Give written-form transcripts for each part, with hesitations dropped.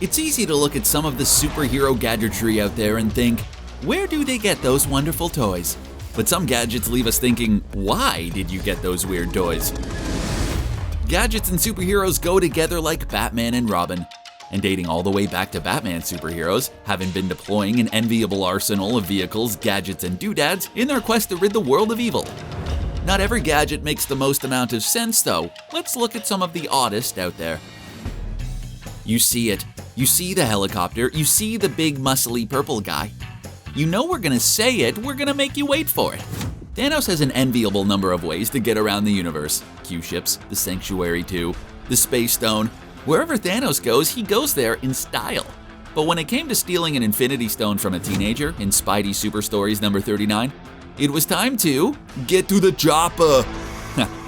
It's easy to look at some of the superhero gadgetry out there and think, where do they get those wonderful toys? But some gadgets leave us thinking, why did you get those weird toys? Gadgets and superheroes go together like Batman and Robin. And dating all the way back to Batman superheroes, having been deploying an enviable arsenal of vehicles, gadgets, and doodads in their quest to rid the world of evil. Not every gadget makes the most amount of sense though. Let's look at some of the oddest out there. You see it. You see the helicopter, you see the big muscly purple guy. You know we're gonna say it, we're gonna make you wait for it. Thanos has an enviable number of ways to get around the universe. Q-ships, the Sanctuary 2, the Space Stone. Wherever Thanos goes, he goes there in style. But when it came to stealing an Infinity Stone from a teenager in Spidey Super Stories number 39, it was time to get to the chopper.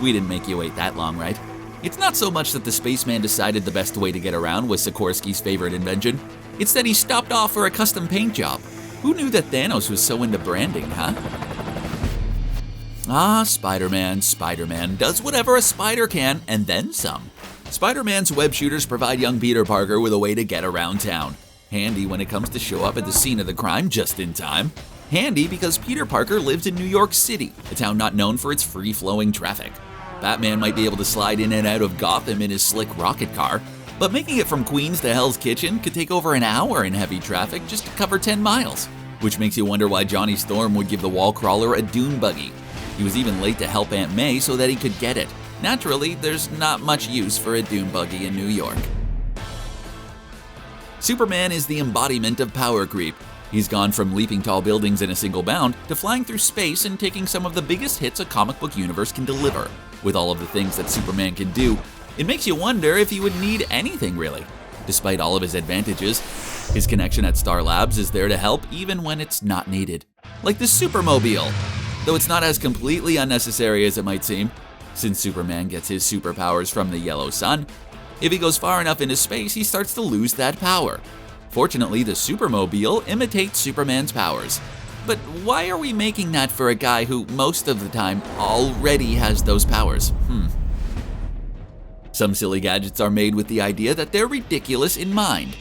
We didn't make you wait that long, right? It's not so much that the spaceman decided the best way to get around was Sikorsky's favorite invention. It's that he stopped off for a custom paint job. Who knew that Thanos was so into branding, huh? Ah, Spider-Man does whatever a spider can, and then some. Spider-Man's web shooters provide young Peter Parker with a way to get around town. Handy when it comes to show up at the scene of the crime just in time. Handy because Peter Parker lives in New York City, a town not known for its free-flowing traffic. Batman might be able to slide in and out of Gotham in his slick rocket car, but making it from Queens to Hell's Kitchen could take over an hour in heavy traffic just to cover 10 miles. Which makes you wonder why Johnny Storm would give the wall crawler a dune buggy. He was even late to help Aunt May so that he could get it. Naturally, there's not much use for a dune buggy in New York. Superman is the embodiment of power creep. He's gone from leaping tall buildings in a single bound to flying through space and taking some of the biggest hits a comic book universe can deliver. With all of the things that Superman can do, it makes you wonder if he would need anything really. Despite all of his advantages, his connection at Star Labs is there to help even when it's not needed. Like the Supermobile, though it's not as completely unnecessary as it might seem, since Superman gets his superpowers from the yellow sun. If he goes far enough into space, he starts to lose that power. Fortunately, the Supermobile imitates Superman's powers. But why are we making that for a guy who, most of the time, already has those powers? Some silly gadgets are made with the idea that they're ridiculous in mind.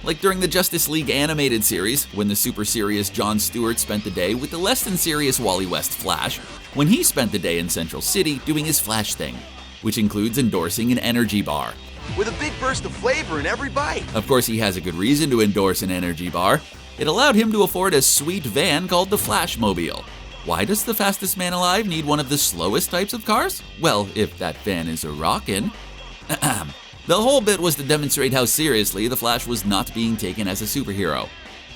Like during the Justice League animated series, when the super serious Jon Stewart spent the day with the less than serious Wally West Flash, when he spent the day in Central City doing his Flash thing, which includes endorsing an energy bar. With a big burst of flavor in every bite. Of course, he has a good reason to endorse an energy bar. It allowed him to afford a sweet van called the Flashmobile. Why does the fastest man alive need one of the slowest types of cars? Well, if that van is a rockin'. The whole bit was to demonstrate how seriously the Flash was not being taken as a superhero.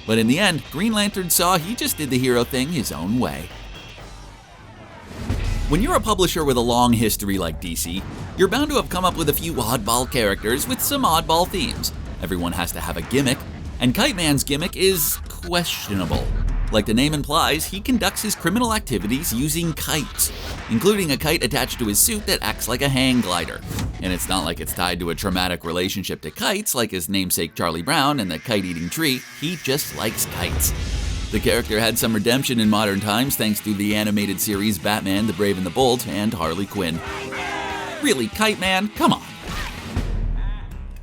But in the end, Green Lantern saw he just did the hero thing his own way. When you're a publisher with a long history like DC, you're bound to have come up with a few oddball characters with some oddball themes. Everyone has to have a gimmick, and Kite Man's gimmick is questionable. Like the name implies, he conducts his criminal activities using kites, including a kite attached to his suit that acts like a hang glider. And it's not like it's tied to a traumatic relationship to kites like his namesake Charlie Brown and the kite-eating tree, he just likes kites. The character had some redemption in modern times thanks to the animated series Batman, the Brave and the Bold, and Harley Quinn. Really, Kite Man? Come on.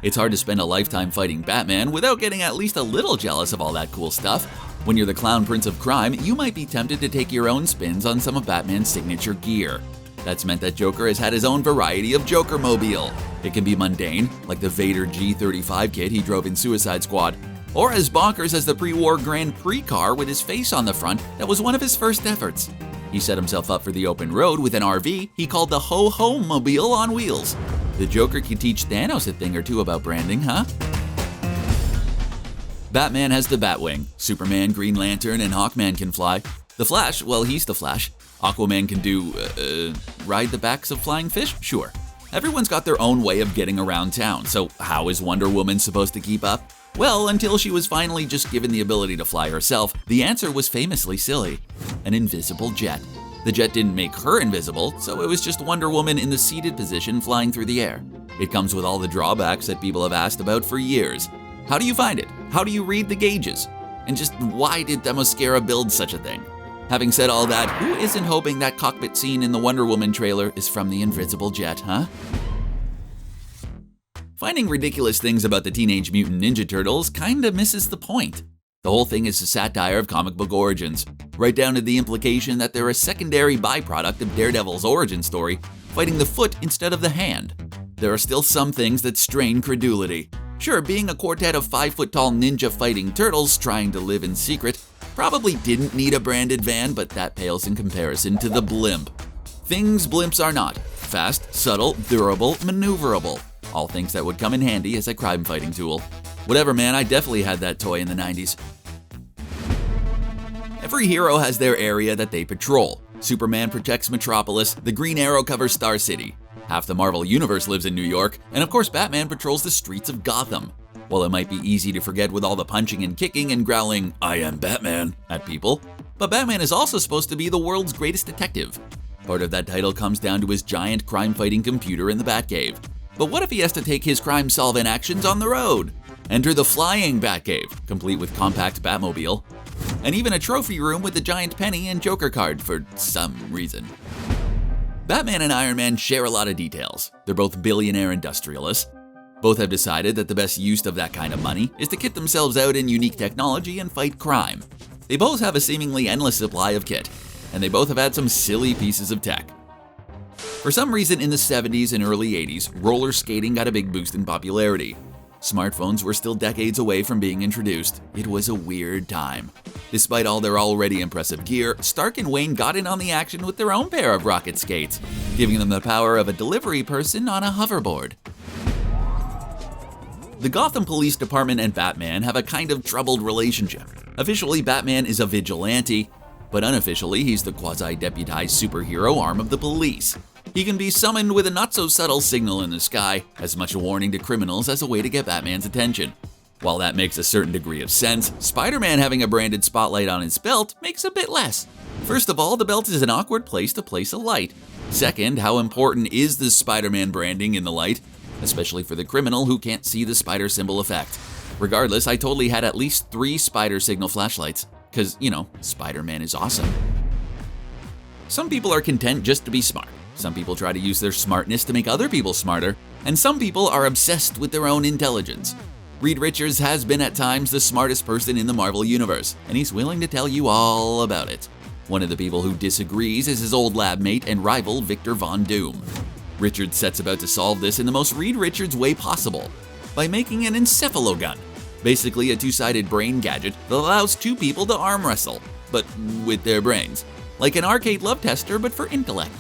It's hard to spend a lifetime fighting Batman without getting at least a little jealous of all that cool stuff. When you're the clown prince of crime, you might be tempted to take your own spins on some of Batman's signature gear. That's meant that Joker has had his own variety of Joker-mobile. It can be mundane, like the Vader G35 kit he drove in Suicide Squad, or as bonkers as the pre-war Grand Prix car with his face on the front that was one of his first efforts. He set himself up for the open road with an RV he called the Ho-Ho-mobile on wheels. The Joker could teach Thanos a thing or two about branding, huh? Batman has the Batwing. Superman, Green Lantern, and Hawkman can fly. The Flash, well, he's the Flash. Aquaman can do, ride the backs of flying fish? Sure. Everyone's got their own way of getting around town, so how is Wonder Woman supposed to keep up? Well, until she was finally just given the ability to fly herself, the answer was famously silly. An invisible jet. The jet didn't make her invisible, so it was just Wonder Woman in the seated position flying through the air. It comes with all the drawbacks that people have asked about for years. How do you find it? How do you read the gauges? And just why did Themyscira build such a thing? Having said all that, who isn't hoping that cockpit scene in the Wonder Woman trailer is from the invisible jet, huh? Finding ridiculous things about the Teenage Mutant Ninja Turtles kinda misses the point. The whole thing is a satire of comic book origins, right down to the implication that they're a secondary byproduct of Daredevil's origin story, fighting the foot instead of the hand. There are still some things that strain credulity. Sure, being a quartet of 5-foot-tall ninja fighting turtles trying to live in secret probably didn't need a branded van, but that pales in comparison to the blimp. Things blimps are not: fast, subtle, durable, maneuverable. All things that would come in handy as a crime-fighting tool. Whatever, man, I definitely had that toy in the 90s. Every hero has their area that they patrol. Superman protects Metropolis, the Green Arrow covers Star City. Half the Marvel Universe lives in New York, and of course Batman patrols the streets of Gotham. While it might be easy to forget with all the punching and kicking and growling, "I am Batman," at people, but Batman is also supposed to be the world's greatest detective. Part of that title comes down to his giant crime-fighting computer in the Batcave. But what if he has to take his crime-solving actions on the road? Enter the flying Batcave, complete with compact Batmobile, and even a trophy room with a giant penny and Joker card for some reason. Batman and Iron Man share a lot of details. They're both billionaire industrialists. Both have decided that the best use of that kind of money is to kit themselves out in unique technology and fight crime. They both have a seemingly endless supply of kit, and they both have had some silly pieces of tech. For some reason in the 70s and early 80s, roller skating got a big boost in popularity. Smartphones were still decades away from being introduced. It was a weird time. Despite all their already impressive gear, Stark and Wayne got in on the action with their own pair of rocket skates, giving them the power of a delivery person on a hoverboard. The Gotham Police Department and Batman have a kind of troubled relationship. Officially, Batman is a vigilante, but unofficially, he's the quasi-deputized superhero arm of the police. He can be summoned with a not-so-subtle signal in the sky, as much a warning to criminals as a way to get Batman's attention. While that makes a certain degree of sense, Spider-Man having a branded spotlight on his belt makes a bit less. First of all, the belt is an awkward place to place a light. Second, how important is the Spider-Man branding in the light, especially for the criminal who can't see the spider symbol effect? Regardless, I totally had at least 3 spider signal flashlights, because, Spider-Man is awesome. Some people are content just to be smart. Some people try to use their smartness to make other people smarter, and some people are obsessed with their own intelligence. Reed Richards has been at times the smartest person in the Marvel Universe, and he's willing to tell you all about it. One of the people who disagrees is his old lab mate and rival Victor Von Doom. Richards sets about to solve this in the most Reed Richards way possible, by making an encephalogun, basically a 2-sided brain gadget that allows 2 people to arm wrestle, but with their brains. Like an arcade love tester, but for intellect.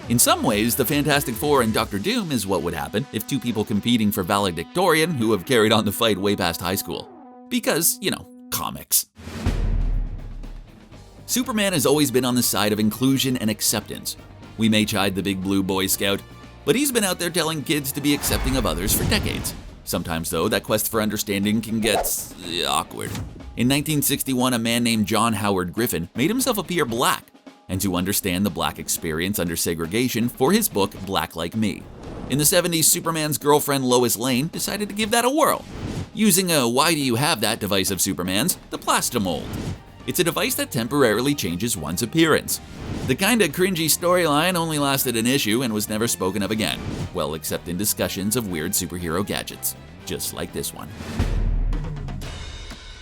In some ways, the Fantastic Four and Dr. Doom is what would happen if 2 people competing for valedictorian who have carried on the fight way past high school. Because, comics. Superman has always been on the side of inclusion and acceptance. We may chide the big blue Boy Scout, but he's been out there telling kids to be accepting of others for decades. Sometimes, though, that quest for understanding can get awkward. In 1961, a man named John Howard Griffin made himself appear black, and to understand the black experience under segregation for his book Black Like Me. In the 70s, Superman's girlfriend Lois Lane decided to give that a whirl, using a "why do you have that" device of Superman's, the Plastomold. It's a device that temporarily changes one's appearance. The kinda cringy storyline only lasted an issue and was never spoken of again, well, except in discussions of weird superhero gadgets, just like this one.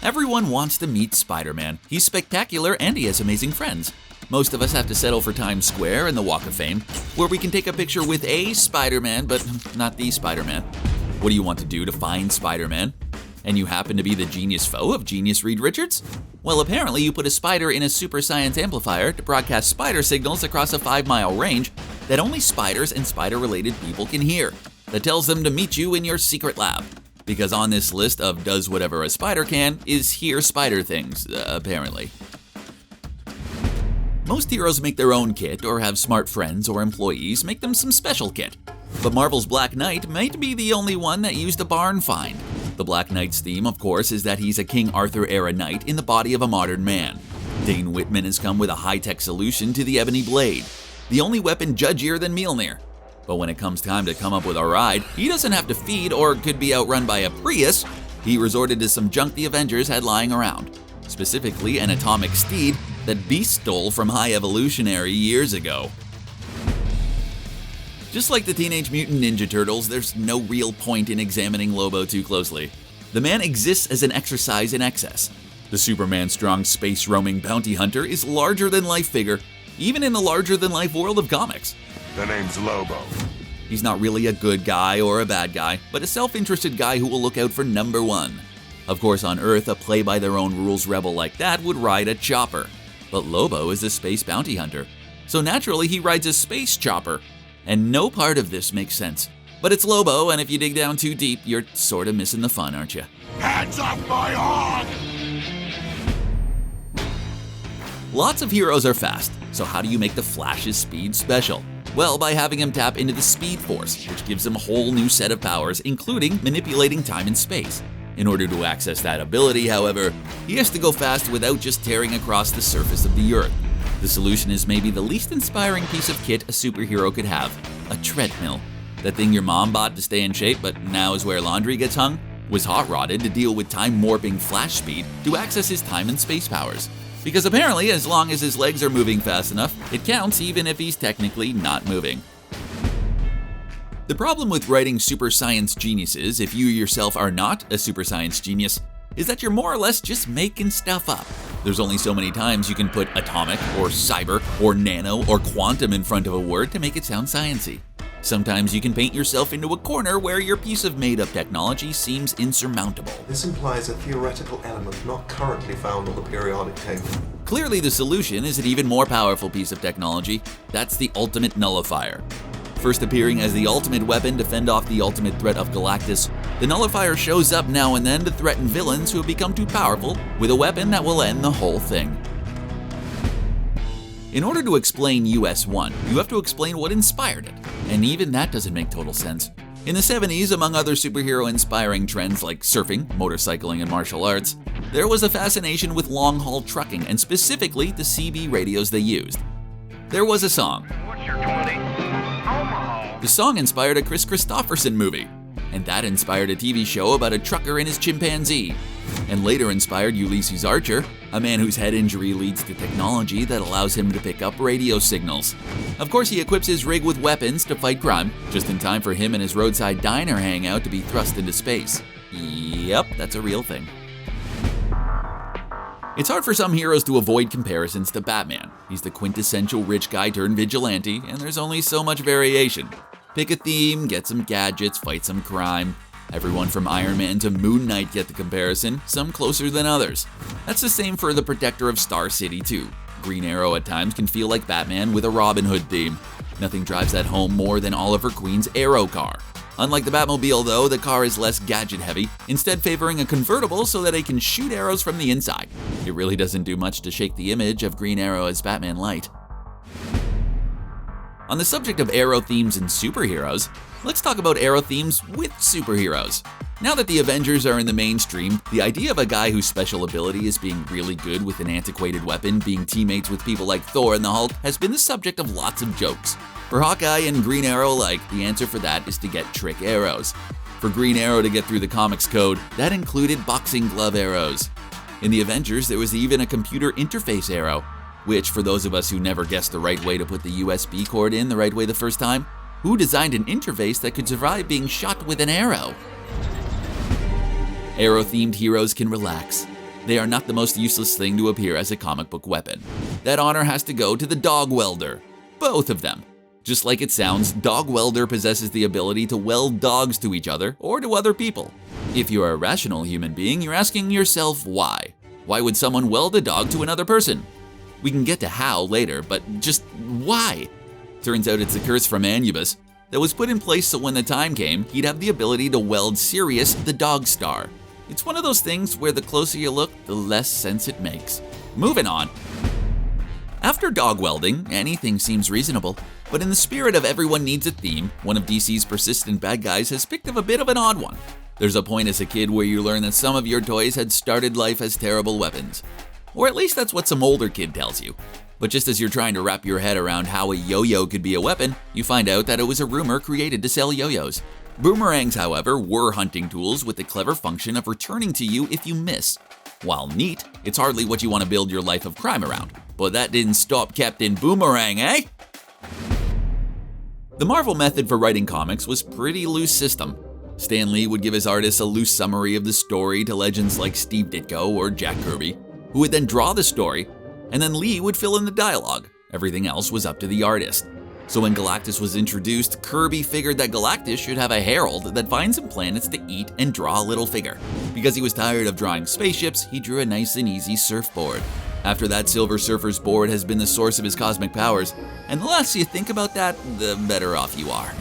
Everyone wants to meet Spider-Man. He's spectacular and he has amazing friends. Most of us have to settle for Times Square and the Walk of Fame, where we can take a picture with a Spider-Man, but not the Spider-Man. What do you want to do to find Spider-Man? And you happen to be the genius foe of genius Reed Richards? Well, apparently you put a spider in a super science amplifier to broadcast spider signals across a 5-mile range that only spiders and spider-related people can hear, that tells them to meet you in your secret lab. Because on this list of does whatever a spider can is hear spider things, apparently. Most heroes make their own kit or have smart friends or employees make them some special kit. But Marvel's Black Knight might be the only one that used a barn find. The Black Knight's theme, of course, is that he's a King Arthur-era knight in the body of a modern man. Dane Whitman has come with a high-tech solution to the ebony blade, the only weapon judgier than Mjolnir. But when it comes time to come up with a ride, he doesn't have to feed or could be outrun by a Prius. He resorted to some junk the Avengers had lying around, specifically an atomic steed that Beast stole from High Evolutionary years ago. Just like the Teenage Mutant Ninja Turtles, there's no real point in examining Lobo too closely. The man exists as an exercise in excess. The Superman-strong space-roaming bounty hunter is larger-than-life figure, even in the larger-than-life world of comics. The name's Lobo. He's not really a good guy or a bad guy, but a self-interested guy who will look out for number one. Of course, on Earth, a play-by-their-own-rules rebel like that would ride a chopper. But Lobo is a space bounty hunter, so naturally he rides a space chopper. And no part of this makes sense. But it's Lobo, and if you dig down too deep, you're sort of missing the fun, aren't you? Hands off my hog! Lots of heroes are fast, so how do you make the Flash's speed special? Well, by having him tap into the Speed Force, which gives him a whole new set of powers, including manipulating time and space. In order to access that ability, however, he has to go fast without just tearing across the surface of the Earth. The solution is maybe the least inspiring piece of kit a superhero could have: a treadmill. That thing your mom bought to stay in shape but now is where laundry gets hung, was hot-rodded to deal with time-warping Flash speed to access his time and space powers. Because apparently, as long as his legs are moving fast enough, it counts even if he's technically not moving. The problem with writing super science geniuses, if you yourself are not a super science genius, is that you're more or less just making stuff up. There's only so many times you can put atomic, or cyber, or nano, or quantum in front of a word to make it sound sciencey. Sometimes you can paint yourself into a corner where your piece of made-up technology seems insurmountable. This implies a theoretical element not currently found on the periodic table. Clearly the solution is an even more powerful piece of technology. That's the ultimate nullifier. First appearing as the ultimate weapon to fend off the ultimate threat of Galactus, the nullifier shows up now and then to threaten villains who have become too powerful with a weapon that will end the whole thing. In order to explain US-1, you have to explain what inspired it, and even that doesn't make total sense. In the 70s, among other superhero-inspiring trends like surfing, motorcycling, and martial arts, there was a fascination with long-haul trucking, and specifically the CB radios they used. There was a song. What's your 20? Omaha. The song inspired a Chris Christopherson movie, and that inspired a TV show about a trucker and his chimpanzee, and later inspired Ulysses Archer, a man whose head injury leads to technology that allows him to pick up radio signals. Of course, he equips his rig with weapons to fight crime, just in time for him and his roadside diner hangout to be thrust into space. Yep, that's a real thing. It's hard for some heroes to avoid comparisons to Batman. He's the quintessential rich guy turned vigilante, and there's only so much variation. Pick a theme, get some gadgets, fight some crime. Everyone from Iron Man to Moon Knight get the comparison, some closer than others. That's the same for the Protector of Star City too. Green Arrow at times can feel like Batman with a Robin Hood theme. Nothing drives that home more than Oliver Queen's Arrow car. Unlike the Batmobile though, the car is less gadget heavy, instead favoring a convertible so that it can shoot arrows from the inside. It really doesn't do much to shake the image of Green Arrow as Batman Light. On the subject of arrow themes and superheroes, let's talk about arrow themes with superheroes. Now that the Avengers are in the mainstream, the idea of a guy whose special ability is being really good with an antiquated weapon being teammates with people like Thor and the Hulk has been the subject of lots of jokes. For Hawkeye and Green Arrow the answer for that is to get trick arrows. For Green Arrow to get through the comics code, that included boxing glove arrows. In the Avengers, there was even a computer interface arrow, which, for those of us who never guessed the right way to put the USB cord in the right way the first time, who designed an interface that could survive being shot with an arrow? Arrow-themed heroes can relax. They are not the most useless thing to appear as a comic book weapon. That honor has to go to the Dog Welder. Both of them. Just like it sounds, Dog Welder possesses the ability to weld dogs to each other or to other people. If you're a rational human being, you're asking yourself why. Why would someone weld a dog to another person? We can get to how later, but just why? Turns out it's a curse from Anubis that was put in place so when the time came, he'd have the ability to weld Sirius, the dog star. It's one of those things where the closer you look, the less sense it makes. Moving on. After dog welding, anything seems reasonable, but in the spirit of everyone needs a theme, one of DC's persistent bad guys has picked up a bit of an odd one. There's a point as a kid where you learn that some of your toys had started life as terrible weapons. Or at least that's what some older kid tells you. But just as you're trying to wrap your head around how a yo-yo could be a weapon, you find out that it was a rumor created to sell yo-yos. Boomerangs, however, were hunting tools with the clever function of returning to you if you miss. While neat, it's hardly what you want to build your life of crime around. But that didn't stop Captain Boomerang, eh? The Marvel method for writing comics was pretty loose system. Stan Lee would give his artists a loose summary of the story to legends like Steve Ditko or Jack Kirby, who would then draw the story, and then Lee would fill in the dialogue. Everything else was up to the artist. So when Galactus was introduced, Kirby figured that Galactus should have a herald that finds him planets to eat and draw a little figure. Because he was tired of drawing spaceships, he drew a nice and easy surfboard. After that, Silver Surfer's board has been the source of his cosmic powers, and the less you think about that, the better off you are.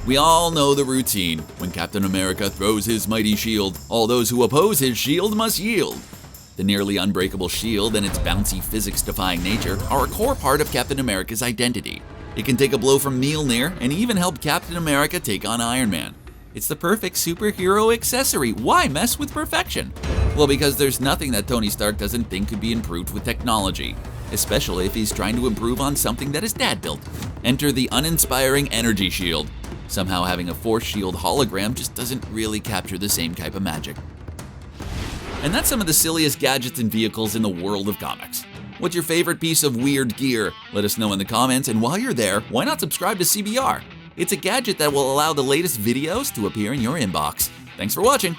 We all know the routine. When Captain America throws his mighty shield, all those who oppose his shield must yield. The nearly unbreakable shield and its bouncy physics-defying nature are a core part of Captain America's identity. It can take a blow from Mjolnir and even help Captain America take on Iron Man. It's the perfect superhero accessory. Why mess with perfection? Well, because there's nothing that Tony Stark doesn't think could be improved with technology, especially if he's trying to improve on something that his dad built. Enter the uninspiring energy shield. Somehow having a force shield hologram just doesn't really capture the same type of magic. And that's some of the silliest gadgets and vehicles in the world of comics. What's your favorite piece of weird gear? Let us know in the comments, and while you're there, why not subscribe to CBR? It's a gadget that will allow the latest videos to appear in your inbox. Thanks for watching.